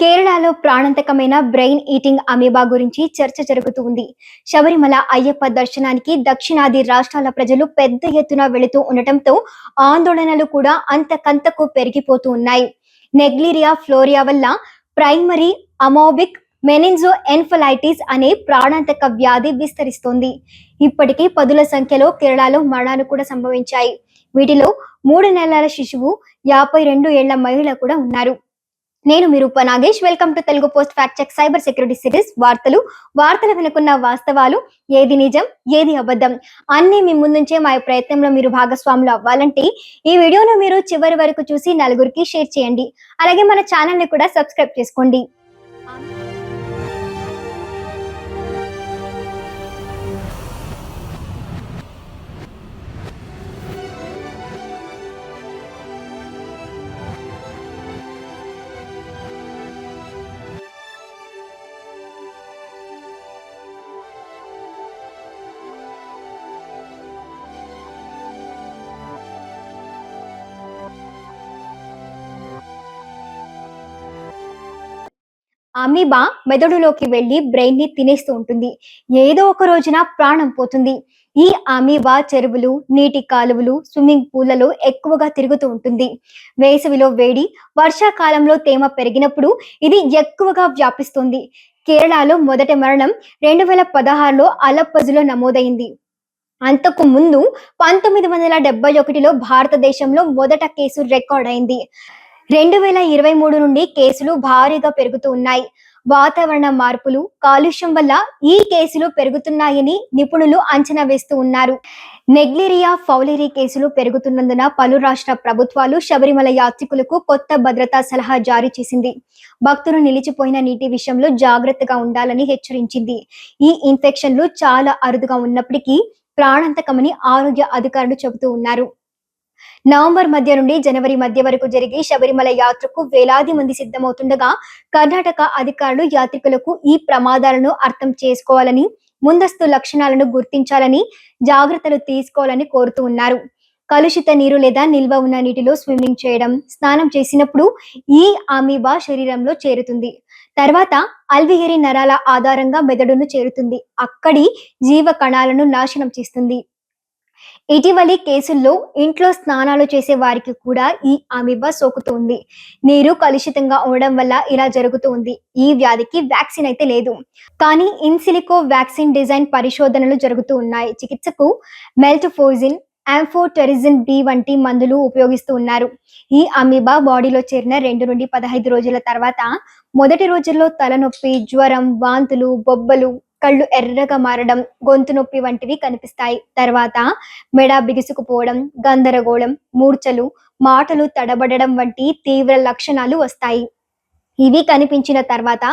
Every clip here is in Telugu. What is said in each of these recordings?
కేరళలో ప్రాణాంతకమైన బ్రెయిన్ ఈటింగ్ అమీబా గురించి చర్చ జరుగుతూ ఉంది. శబరిమల అయ్యప్ప దర్శనానికి దక్షిణాది రాష్ట్రాల ప్రజలు పెద్ద ఎత్తున వెళుతూ ఉండటంతో ఆందోళనలు కూడా అంతకంతకు పెరిగిపోతూ ఉన్నాయి. నెగ్లీరియా ఫ్లోరియా వల్ల ప్రైమరీ అమోబిక్ మెనింజో ఎన్ఫలైటిస్ అనే ప్రాణాంతక వ్యాధి విస్తరిస్తోంది. ఇప్పటికీ పదుల సంఖ్యలో కేరళలో మరణాలు కూడా సంభవించాయి. వీటిలో 3 నెలల శిశువు, 52 ఏళ్ల మహిళ కూడా ఉన్నారు. నేను మీ Rupa Nagesh. Welcome to Telugu Post fact check cyber security series. వార్తలు వెనుకున్న వాస్తవాలు, ఏది నిజం ఏది అబద్ధం అన్ని మీ ముందుంచే మా ప్రయత్నంలో మీరు భాగస్వాములు అవ్వాలంటే ఈ వీడియోను మీరు చివరి వరకు చూసి నలుగురికి షేర్ చేయండి. అలాగే మన ఛానల్ ని కూడా సబ్స్క్రైబ్ చేసుకోండి. అమీబా మెదడులోకి వెళ్లి బ్రెయిన్ ని తినేస్తూ ఉంటుంది. ఏదో ఒక రోజున ప్రాణం పోతుంది. ఈ అమీబా చెరువులు, నీటి కాలువలు, స్విమ్మింగ్ పూల్లలో ఎక్కువగా తిరుగుతూ ఉంటుంది. వేసవిలో వేడి, వర్షాకాలంలో తేమ పెరిగినప్పుడు ఇది ఎక్కువగా వ్యాపిస్తుంది. కేరళలో మొదటి మరణం 2016లో అలప్పజులో నమోదైంది. అంతకు ముందు 1971లో భారతదేశంలో మొదట కేసు రికార్డ్ అయింది. 2023 నుండి కేసులు భారీగా పెరుగుతూ ఉన్నాయి. వాతావరణ మార్పులు, కాలుష్యం వల్ల ఈ కేసులు పెరుగుతున్నాయని నిపుణులు అంచనా వేస్తూ ఉన్నారు. నెగ్లీరియా ఫౌలేరీ కేసులు పెరుగుతున్నందున పలు రాష్ట్ర ప్రభుత్వాలు శబరిమల యాత్రికులకు కొత్త భద్రతా సలహా జారీ చేసింది. భక్తులు నిలిచిపోయిన నీటి విషయంలో జాగ్రత్తగా ఉండాలని హెచ్చరించింది. ఈ ఇన్ఫెక్షన్లు చాలా అరుదుగా ఉన్నప్పటికీ ప్రాణాంతకమని ఆరోగ్య అధికారులు చెబుతూ ఉన్నారు. నవంబర్ మధ్య నుండి జనవరి మధ్య వరకు జరిగే శబరిమల యాత్రకు వేలాది మంది సిద్ధమవుతుండగా కర్ణాటక అధికారులు యాత్రికులకు ఈ ప్రమాదాలను అర్థం చేసుకోవాలని, ముందస్తు లక్షణాలను గుర్తించాలని, జాగ్రత్తలు తీసుకోవాలని కోరుతూ ఉన్నారు. కలుషిత నీరు లేదా నిల్వ ఉన్న నీటిలో స్విమ్మింగ్ చేయడం, స్నానం చేసినప్పుడు ఈ అమీబా శరీరంలో చేరుతుంది. తర్వాత అల్వియరీ నరాల ఆధారంగా మెదడును చేరుతుంది. అక్కడి జీవ కణాలను నాశనం చేస్తుంది. ఇటీవలి కేసుల్లో ఇంట్లో స్నానాలు చేసే వారికి కూడా ఈ అమీబా సోకుతుంది. నీరు కలుషితంగా ఉండడం వల్ల ఇలా జరుగుతూ ఉంది. ఈ వ్యాధికి వ్యాక్సిన్ అయితే లేదు, కానీ ఇన్సిలికో వ్యాక్సిన్ డిజైన్ పరిశోధనలు జరుగుతూ ఉన్నాయి. చికిత్సకు మెల్టోఫోజిన్, ఆంఫోటెరిజిన్ బి వంటి మందులు ఉపయోగిస్తూ ఉన్నారు. ఈ అమీబా బాడీలో చేరిన 2 నుండి 15 రోజుల తర్వాత మొదటి రోజుల్లో తలనొప్పి, జ్వరం, వాంతులు, బొబ్బలు, కళ్ళు ఎర్రగా మారడం, గొంతు నొప్పి వంటివి కనిపిస్తాయి. తర్వాత మెడ బిగుసుకుపోవడం, గందరగోళం, మూర్ఛలు, మాటలు తడబడడం వంటి తీవ్ర లక్షణాలు వస్తాయి. ఇవి కనిపించిన తర్వాత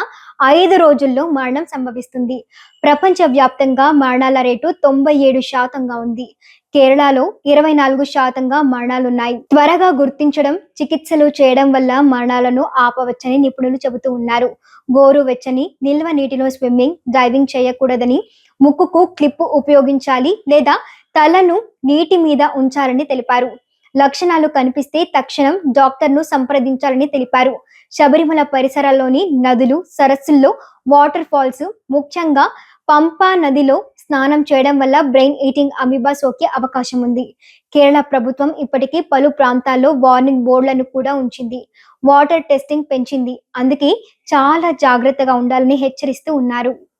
5 రోజుల్లో మరణం సంభవిస్తుంది. ప్రపంచ వ్యాప్తంగా మరణాల రేటు 97% ఉంది. కేరళలో 24% మరణాలున్నాయి. త్వరగా గుర్తించడం, చికిత్సలు చేయడం వల్ల మరణాలను ఆపవచ్చని నిపుణులు చెబుతూ ఉన్నారు. గోరువెచ్చని నిల్వ నీటిలో స్విమ్మింగ్, డైవింగ్ చేయకూడదని, ముక్కుకు క్లిప్పు ఉపయోగించాలి లేదా తలను నీటి మీద ఉంచాలని తెలిపారు. లక్షణాలు కనిపిస్తే తక్షణం డాక్టర్ను సంప్రదించాలని తెలిపారు. శబరిమల పరిసరాల్లోని నదులు, సరస్సుల్లో వాటర్ ఫాల్స్, ముఖ్యంగా పంపా నదిలో స్నానం చేయడం వల్ల బ్రెయిన్ ఈటింగ్ అమీబా సోకే అవకాశం ఉంది. కేరళ ప్రభుత్వం ఇప్పటికీ పలు ప్రాంతాల్లో వార్నింగ్ బోర్డులను కూడా ఉంచింది. వాటర్ టెస్టింగ్ పెంచింది. అందుకే చాలా జాగ్రత్తగా ఉండాలని హెచ్చరిస్తూ ఉన్నారు.